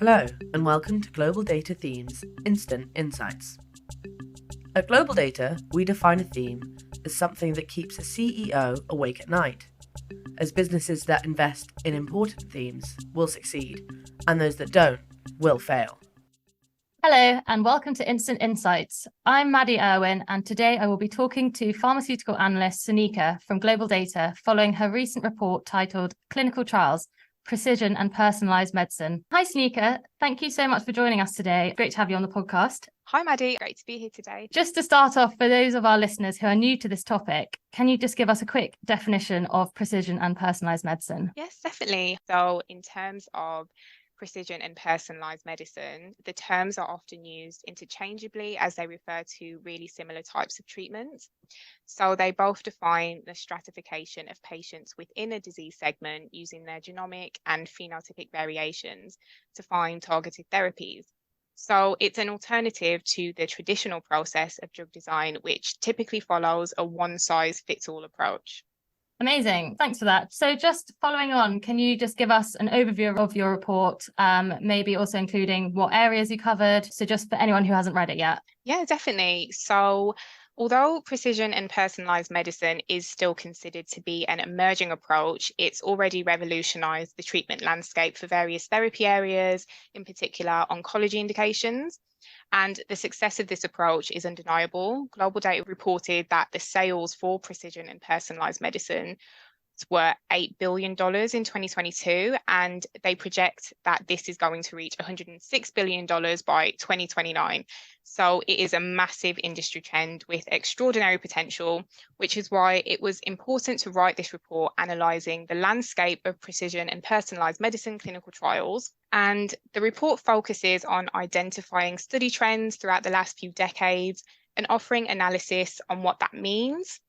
Hello, and welcome to Global Data Themes Instant Insights. At Global Data, we define a theme as something that keeps a CEO awake at night, as businesses that invest in important themes will succeed, and those that don't will fail. Hello, and welcome to Instant Insights. I'm Maddie Irwin, and today I will be talking to pharmaceutical analyst Sonnika from Global Data following her recent report titled Clinical Trials, Precision and Personalised Medicine. Hi, Sonnika. Thank you so much for joining us today. Great to have you on the podcast. Hi, Maddie. Great to be here today. Just to start off, for those of our listeners who are new to this topic, can you just give us a quick definition of precision and personalised medicine? Yes, definitely. So in terms of precision and personalised medicine, the terms are often used interchangeably as they refer to really similar types of treatments. So they both define the stratification of patients within a disease segment using their genomic and phenotypic variations to find targeted therapies. So it's an alternative to the traditional process of drug design, which typically follows a one-size-fits-all approach. Amazing. Thanks for that. So just following on, can you just give us an overview of your report, maybe also including what areas you covered? So just for anyone who hasn't read it yet. Yeah, definitely. So although precision and personalized medicine is still considered to be an emerging approach, it's already revolutionized the treatment landscape for various therapy areas, in particular oncology indications. And the success of this approach is undeniable. Global Data reported that the sales for precision and personalized medicine were $8 billion in 2022, and they project that this is going to reach $106 billion by 2029. So it is a massive industry trend with extraordinary potential, which is why it was important to write this report analysing the landscape of precision and personalised medicine clinical trials. And the report focuses on identifying study trends throughout the last few decades and offering analysis on what that means.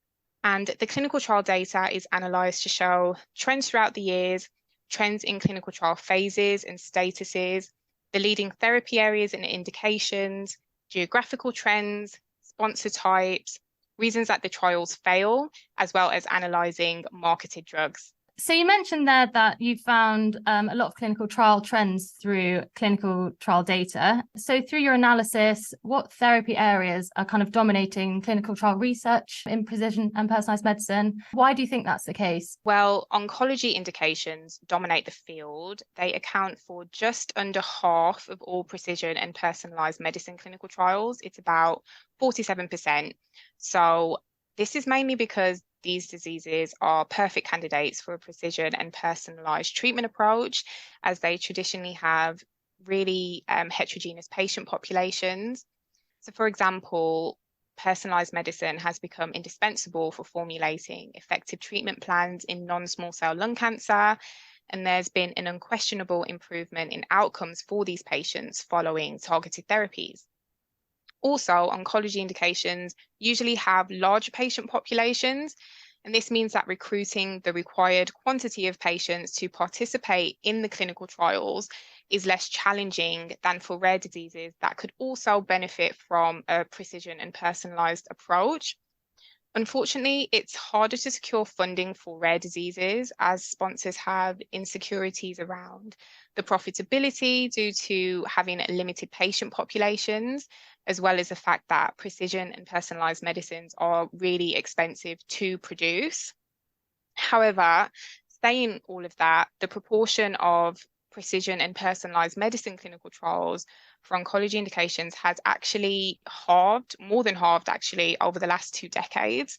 And the clinical trial data is analysed to show trends throughout the years, trends in clinical trial phases and statuses, the leading therapy areas and indications, geographical trends, sponsor types, reasons that the trials fail, as well as analysing marketed drugs. So you mentioned there that you found a lot of clinical trial trends through clinical trial data. So through your analysis, what therapy areas are kind of dominating clinical trial research in precision and personalised medicine? Why do you think that's the case? Well, oncology indications dominate the field. They account for just under half of all precision and personalised medicine clinical trials. It's about 47%. So this is mainly because these diseases are perfect candidates for a precision and personalised treatment approach, as they traditionally have really heterogeneous patient populations. So, for example, personalised medicine has become indispensable for formulating effective treatment plans in non-small cell lung cancer, and there's been an unquestionable improvement in outcomes for these patients following targeted therapies. Also, oncology indications usually have larger patient populations, and this means that recruiting the required quantity of patients to participate in the clinical trials is less challenging than for rare diseases that could also benefit from a precision and personalised approach. Unfortunately, it's harder to secure funding for rare diseases as sponsors have insecurities around the profitability due to having limited patient populations, as well as the fact that precision and personalised medicines are really expensive to produce. However, saying all of that, the proportion of precision and personalised medicine clinical trials for oncology indications has actually halved, more than halved actually, over the last 2 decades.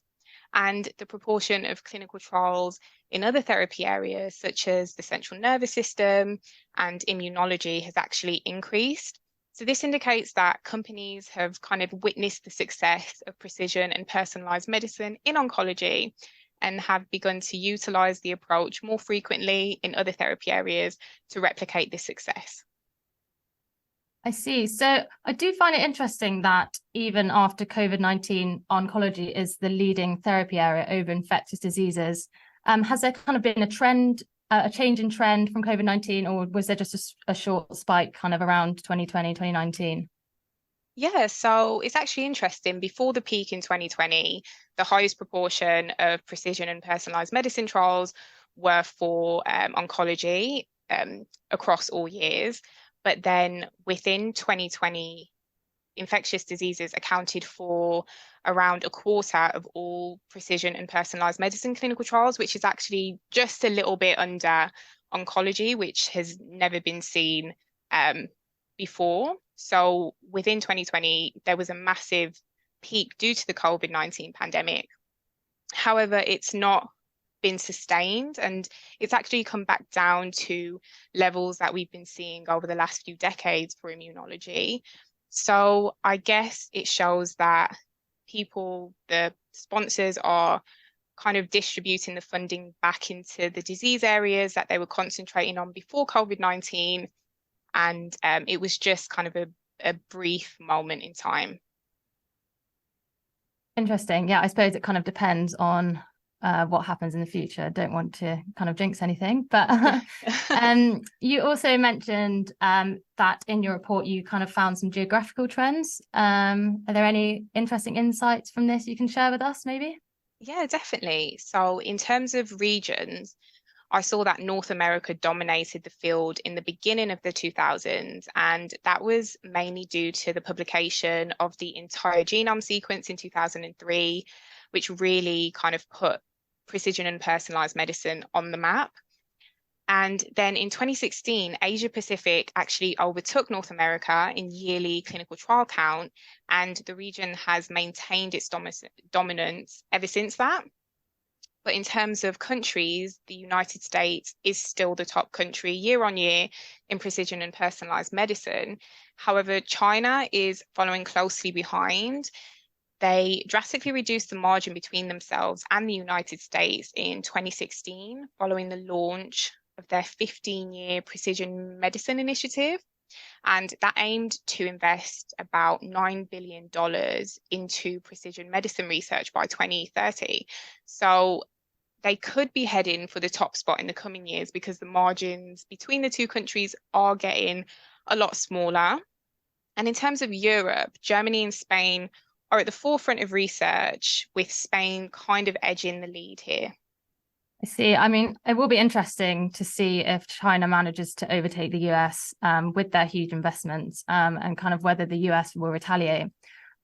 And the proportion of clinical trials in other therapy areas, such as the central nervous system and immunology, has actually increased. So this indicates that companies have kind of witnessed the success of precision and personalised medicine in oncology and have begun to utilise the approach more frequently in other therapy areas to replicate this success. I see. So I do find it interesting that even after COVID-19, oncology is the leading therapy area over infectious diseases. Has there kind of been a change in trend from COVID-19, or was there just a short spike kind of around 2020, 2019? Yeah, so it's actually interesting. Before the peak in 2020, the highest proportion of precision and personalised medicine trials were for oncology across all years. But then within 2020, infectious diseases accounted for around a quarter of all precision and personalized medicine clinical trials, which is actually just a little bit under oncology, which has never been seen before. So within 2020, there was a massive peak due to the COVID-19 pandemic. However, it's not been sustained, and it's actually come back down to levels that we've been seeing over the last few decades for immunology. So I guess it shows that the sponsors are kind of distributing the funding back into the disease areas that they were concentrating on before COVID-19. And it was just kind of a brief moment in time. Interesting. Yeah, I suppose it kind of depends on what happens in the future. I don't want to kind of jinx anything, but you also mentioned that in your report you kind of found some geographical trends. Are there any interesting insights from this you can share with us, maybe? Yeah, definitely. So in terms of regions, I saw that North America dominated the field in the beginning of the 2000s, and that was mainly due to the publication of the entire genome sequence in 2003, which really kind of put precision and personalized medicine on the map. And then in 2016, Asia Pacific actually overtook North America in yearly clinical trial count, and the region has maintained its dominance ever since that. But in terms of countries, the United States is still the top country year on year in precision and personalized medicine. However, China is following closely behind. They drastically reduced the margin between themselves and the United States in 2016, following the launch of their 15-year precision medicine initiative. And that aimed to invest about $9 billion into precision medicine research by 2030. So they could be heading for the top spot in the coming years because the margins between the two countries are getting a lot smaller. And in terms of Europe, Germany and Spain are at the forefront of research, with Spain kind of edging the lead here. I see. I mean, it will be interesting to see if China manages to overtake the US with their huge investments and kind of whether the US will retaliate.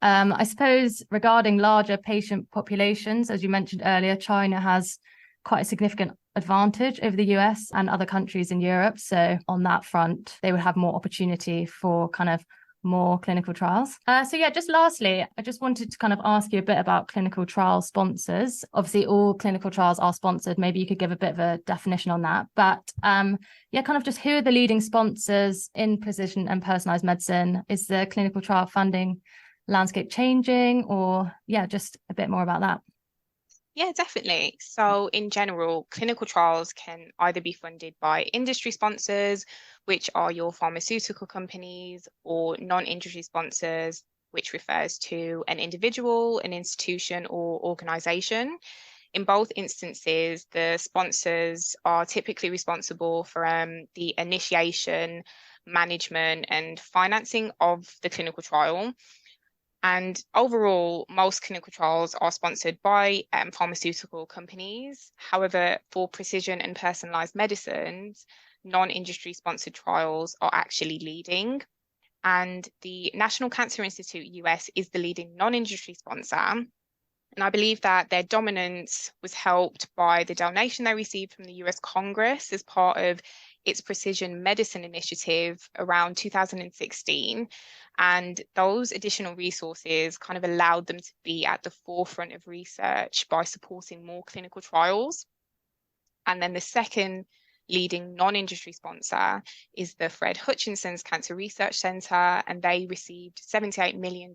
I suppose regarding larger patient populations, as you mentioned earlier, China has quite a significant advantage over the US and other countries in Europe. So on that front, they would have more opportunity for kind of more clinical trials. So yeah, just lastly, I just wanted to kind of ask you a bit about clinical trial sponsors. Obviously, all clinical trials are sponsored. Maybe you could give a bit of a definition on that. But yeah, kind of just who are the leading sponsors in precision and personalized medicine? Is the clinical trial funding landscape changing, or yeah, just a bit more about that? Yeah, definitely. So in general, clinical trials can either be funded by industry sponsors, which are your pharmaceutical companies, or non-industry sponsors, which refers to an individual, an institution, or organization. In both instances, the sponsors are typically responsible for the initiation, management, and financing of the clinical trial. And overall, most clinical trials are sponsored by pharmaceutical companies. However, for precision and personalized medicines, non-industry sponsored trials are actually leading. And the National Cancer Institute US is the leading non-industry sponsor. And I believe that their dominance was helped by the donation they received from the US Congress as part of its precision medicine initiative around 2016. And those additional resources kind of allowed them to be at the forefront of research by supporting more clinical trials. And then the second leading non-industry sponsor is the Fred Hutchinson's Cancer Research Center, and they received $78 million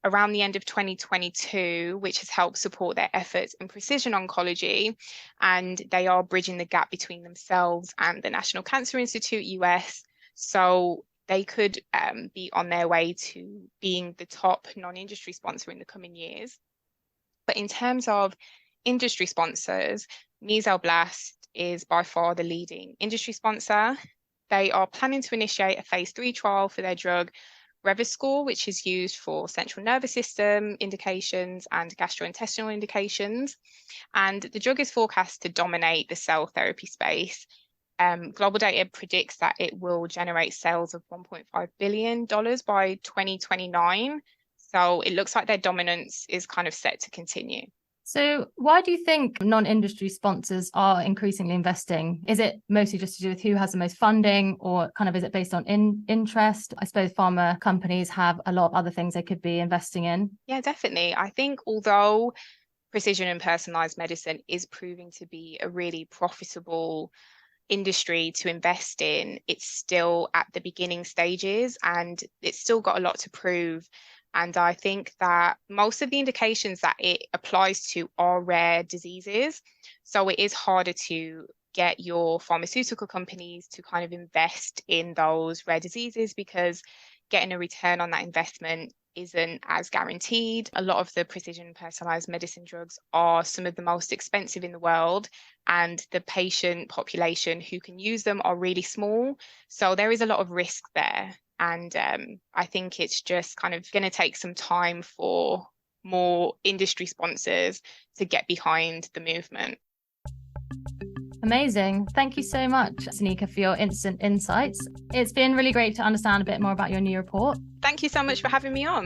around the end of 2022, which has helped support their efforts in precision oncology. And they are bridging the gap between themselves and the National Cancer Institute US. So they could be on their way to being the top non-industry sponsor in the coming years. But in terms of industry sponsors, Mesoblast is by far the leading industry sponsor. They are planning to initiate a phase 3 trial for their drug Revascor, which is used for central nervous system indications and gastrointestinal indications. And the drug is forecast to dominate the cell therapy space. Global Data predicts that it will generate sales of $1.5 billion by 2029. So it looks like their dominance is kind of set to continue. So why do you think non-industry sponsors are increasingly investing? Is it mostly just to do with who has the most funding, or kind of is it based on interest? I suppose pharma companies have a lot of other things they could be investing in. Yeah, definitely. I think although precision and personalized medicine is proving to be a really profitable industry to invest in, it's still at the beginning stages and it's still got a lot to prove. And I think that most of the indications that it applies to are rare diseases. So it is harder to get your pharmaceutical companies to kind of invest in those rare diseases because getting a return on that investment isn't as guaranteed. A lot of the precision personalized medicine drugs are some of the most expensive in the world, and the patient population who can use them are really small. So there is a lot of risk there. And I think it's just kind of going to take some time for more industry sponsors to get behind the movement. Amazing. Thank you so much, Sonnika, for your instant insights. It's been really great to understand a bit more about your new report. Thank you so much for having me on.